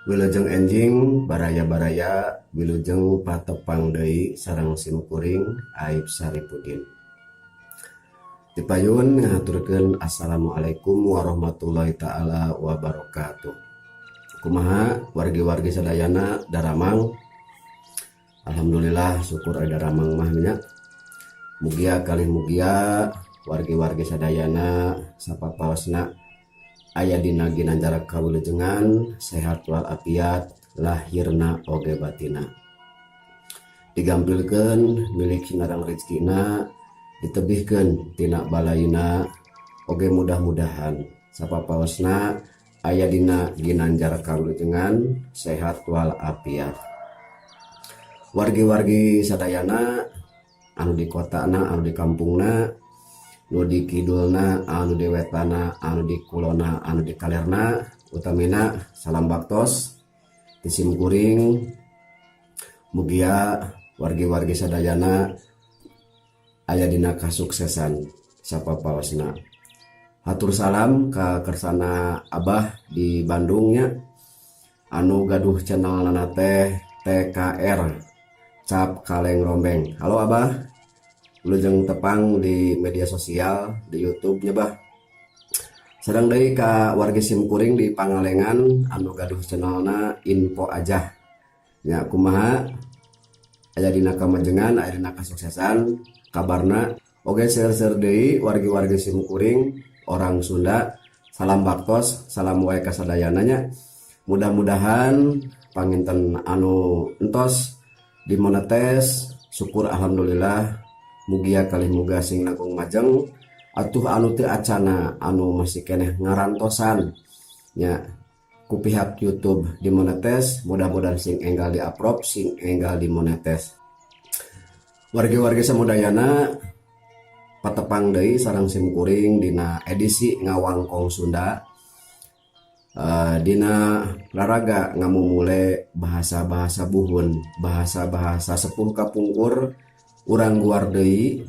Wilujeng enjing baraya-baraya wilujeng patepang deui sareng simkuring Aib Saripudin. Dipayun ngaturkeun assalamualaikum warahmatullahi taala wabarakatuh. Kumaha wargi-wargi sadayana daramang. Alhamdulillah syukur ada daramang mah nya. Mugia kalih mugia wargi-wargi sadayana sapapaosna aya dina ginanjara kawilujengan sehat walafiat lahirna oge batina. Digampilkeun milik hinarang rezekina ditebihkeun tina balaina oge mudah-mudahan sapapaosna aya dina ginanjara kawilujengan sehat walafiat. Wargi-wargi sadayana anu di kotana anu di kampungna nu di kidulna anu di wetana anu di kulona anu di kalerna utamina salam baktos di simkuring mugia wargi-wargi sadayana aya dina kasuksesan sapapaosna. Hatur salam ka kersana Abah di Bandungnya anu gaduh channel nana teh TKR Cap Kaleng Rombeng. Halo Abah, wilujeng tepang di media sosial di YouTube-nya bah. Sedang deui ka wargi simkuring di Pangalengan anu gaduh channelna info aja. Nya kumaha aya dina kamajengan aya dina kasuksesan kabarna oge share-share deui wargi-wargi simkuring orang Sunda. Salam baktos, salam wae ka sadayana nya. Mudah-mudahan panginten anu entos dimonetes syukur alhamdulillah. Mugia kalih muga sing nanggung majeng atuh anu teu acana anu masih keneh ngarantosan nya ku pihak YouTube dimonetes mudah-mudahan sing enggal di-upload sing enggal dimonetes. Wargi-wargi samudayana patepang deui sareng simkuring dina edisi ngawangkong Sunda. Dina laraga ngamumule bahasa-bahasa buhun, bahasa-bahasa sepuh kapungkur urang guar deui,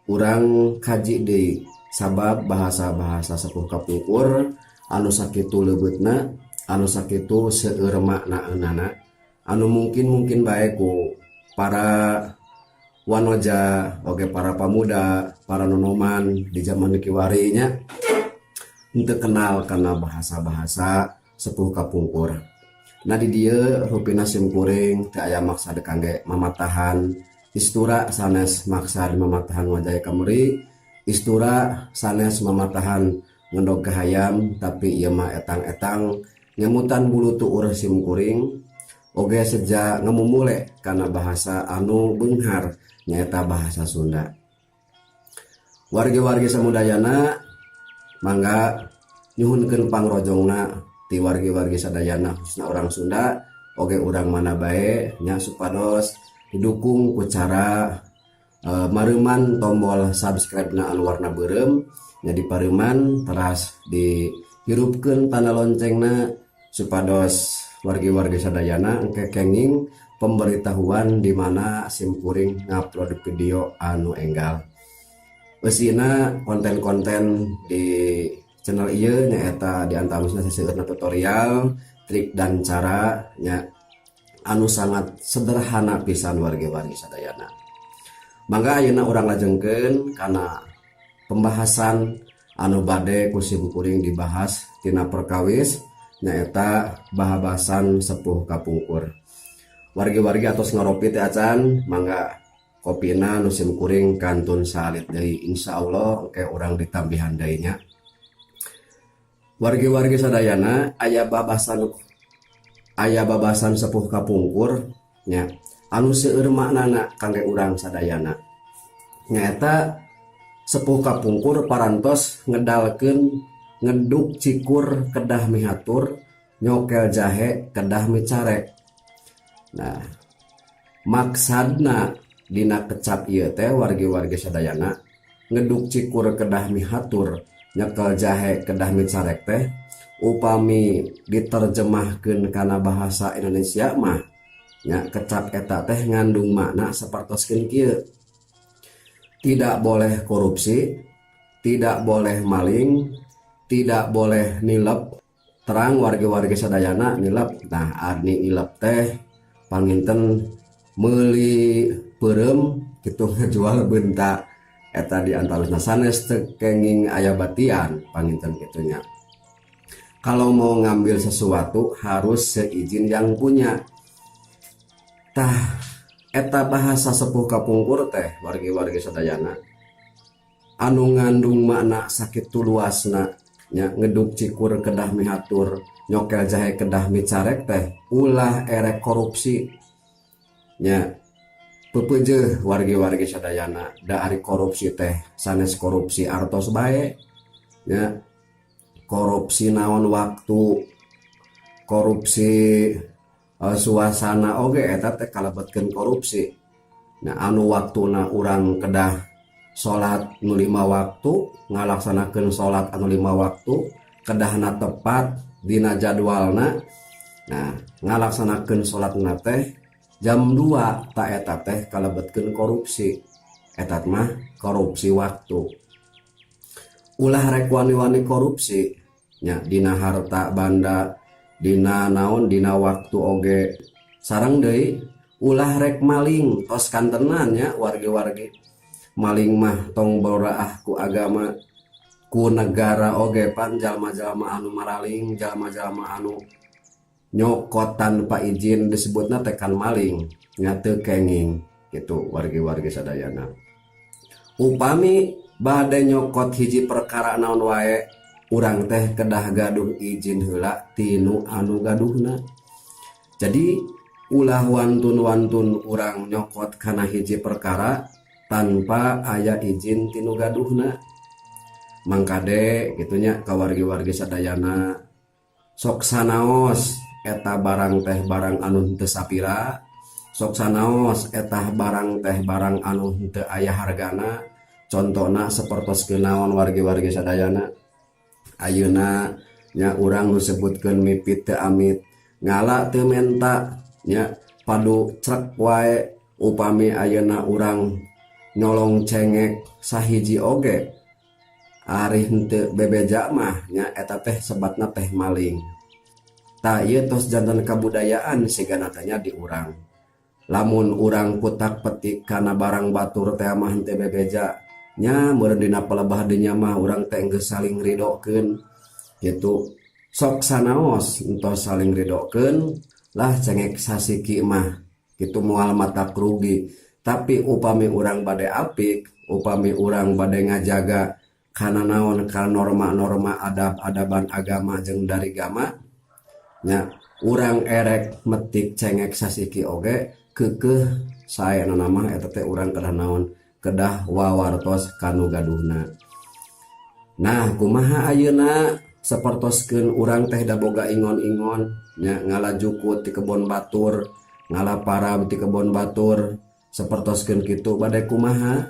urang kaji deui sabab bahasa-bahasa sepuh kapungkur anu sakitu leubeutna, anu sakitu seueur maknaeunana, anu mungkin bae ku para wanoja oge para pamuda, para nonoman di zaman kiwari nya henteu kenal kana bahasa-bahasa sepuh kapungkur. Nah di dieu rupina simkuring teu aya maksad kangge mamatahan istura sanes maksad mamatahan wajah kamari, istura sanes mamatahan ngendog kahayam, tapi ieu mah etang-etang nyamutan bulu tuur simkuring oge seja ngamumule kana bahasa anu beunghar nyaeta bahasa Sunda. Wargi-wargi samudayana mangga nyuhunkeun pangrojongna ti wargi-wargi sadayana khususna orang Sunda oge urang mana bae nya supados didukung ku cara mareuman tombol subscribe na anu warna beureum nya dipareuman teras dihirupkeun tanda loncengna supados wargi-wargi sadayana engke kenging pemberitahuan di mana simkuring ngupload video anu enggal. Eusina konten-konten di channel ieu nyaeta diantaranya seseueurna tutorial, trik dan cara nya anu sangat sederhana pisan wargi-wargi sadayana. Mangga ayeuna urang lajengkeun kana pembahasan anu bade ku simkuring dibahas tina perkawis nyaeta bahasan sepuh kapungkur. Wargi-wargi atos ngaropi teh acan mangga kopina nu simkuring kantun salit deui insyaallah engke urang ditambihan deui nya. Wargi-wargi sadayana aya babasan sepuh kapungkur nya anu seueur maknana kangge urang sadayana nyaeta sepuh kapungkur parantos ngedalkeun ngeduk cikur kedah mihatur nyokel jahe kedah micarek. Nah maksadna dina kecap ieu teh wargi-wargi sadayana ngeduk cikur kedah mihatur nyekel jahe kedah micarek teh upami diterjemahkeun kana bahasa Indonesia mah nya kecap eta teh ngandung makna sapertoskeun kieu. Tidak boleh korupsi, tidak boleh maling, tidak boleh nilep, terang warga-warga sadayana nilap. Nah arni nilap teh panginten meuli perem gitu ngejual bentak eta di antaranya sanes kenging aya batian panginten gitunya. Kalau mau ngambil sesuatu harus seizin yang punya. Tah eta bahasa sepuh kapungkur teh wargi-wargi sadayana anu ngandung makna sakit luasna nya ngeduk cikur kedah mihatur nyokel jahe kedah micarek teh ulah erek korupsi nya pepeje wargi-wargi sadayana da ari korupsi teh sanes korupsi artos bae nya korupsi naon waktu korupsi suasana oge eta teh kalebetkeun korupsi. Nah anu waktuna urang kedah salat nu 5 waktu ngalaksanakeun salat anu 5 waktu kedahna tepat dina jadwalna. Nah ngalaksanakeun salatna teh jam 2 ta eta teh kalebetkeun korupsi. Eta mah korupsi waktu. Ulah rek wani-wani korupsi nya dina harta banda dina naon dina waktu oge sareng deui ulah rek maling tos kantenan nya wargi-wargi maling mah tong boraah ku agama ku negara oge pan jalma-jalma anu maraling jalma-jalma anu nyokot tanpa izin disebutna tekan maling nya teu kenging gitu wargi-wargi sadayana. Upami bade nyokot hiji perkara naon wae urang teh kedah gaduh izin heula tinu anu gaduhna. Jadi ulah wantun-wantun urang nyokot kana hiji perkara tanpa aya izin tinu gaduhna. Mangkade gitunya ka wargi-wargi sadayana sok sanaos eta barang teh barang anu teu sapira, sok sanaos eta barang teh barang anu teu aya hargana. Contona sapertos kenaon wargi-wargi sadayana ayeuna nya urang disebutkeun mipit teu amit ngala teu menta nya padu crek wae upami ayeuna urang nyolong cengek sahiji oge ari henteu bebeja mah nya eta teh sebatna teh maling. Ta ieu tos janten kabudayaan sigana teh nya di urang. Lamun urang putak petik kana barang batur teh mah henteu bebeja nya meureun dina palebah dinya mah urang teh geus saling ridokeun gitu. Sok sanaos entos saling ridokeun lah cengek sasiki mah kitu moal matak rugi. Tapi upami urang bade apik, upami urang bade ngajaga kana naon kana norma-norma adab-adaban agama jeung dari gama nya urang erek metik cengek sasiki oge keukeuh saena mah eta teh urang kedah naon kedah wawartos kanu gaduhna. Nah kumaha ayeuna sapertoskeun urang teh da boga ingon-ingon nya ngalajukut ti kebon batur ngalaparab ti kebon batur sapertoskeun kitu bade kumaha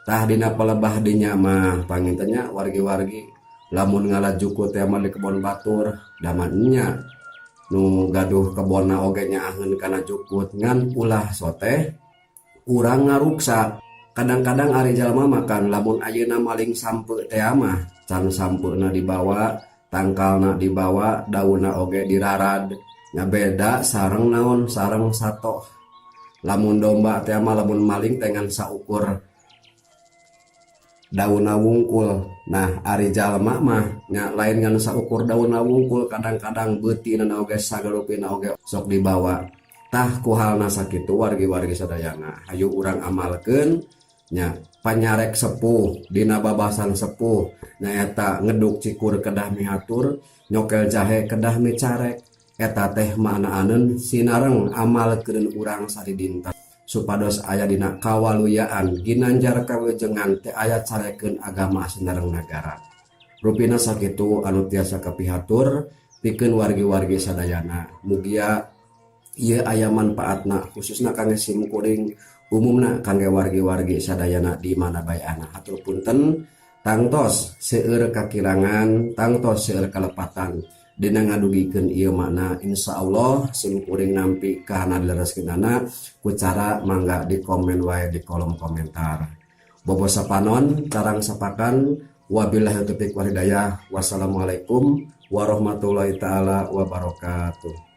tah dina palebah dinya mah pangintenya wargi-wargi lamun ngalajukut teh mah di kebon batur daman nya nu gaduh kebonna oge nyaaheun kana jukut ngan ulah soteh urang ngaruksa. Kadang-kadang ari jalma makan lamun ayeuna maling sampe teh mah can sampeuna dibawa tangkalna dibawa daunna oge dirarad nya beda sareng naon sareng sato. Lamun domba teh mah lamun maling teh ngan saukur daunna wungkul. Nah ari jalma mah nya lain ngan saukur daunna wungkul kadang-kadang beutina oge sagalupina oge sok dibawa. Tah kuhalna sakitu wargi-wargi sadayana hayu urang amalkeun nya panyarek sepuh dina babasan sepuh nyaeta ngeduk cikur kedah mihatur nyokel jahe kedah micarek eta teh maknaaneun sinareng amalkeun urang saridinta supados aya dina kawaluyaan ginanjar kawijengan teh aya carekeun agama sinareng nagara. Rupina sakitu anu tiasa kapihatur pikeun wargi-wargi sadayana mugia ieu aya manfaatna khususna kangge simkuring umumna kangge wargi-wargi sadayana di mana bae ana. Hatur punten tangtos seueur kakirangan tangtos seueur kalepatan dina ngadugikeun ieu makna insyaallah simkuring nampi ka hanadelreskeunana ku cara mangga di komen wae di kolom komentar. Bobo sapanon tarang sapakan wabillahi taufiq wal hidayah. Wassalamualaikum warahmatullahi taala wabarakatuh.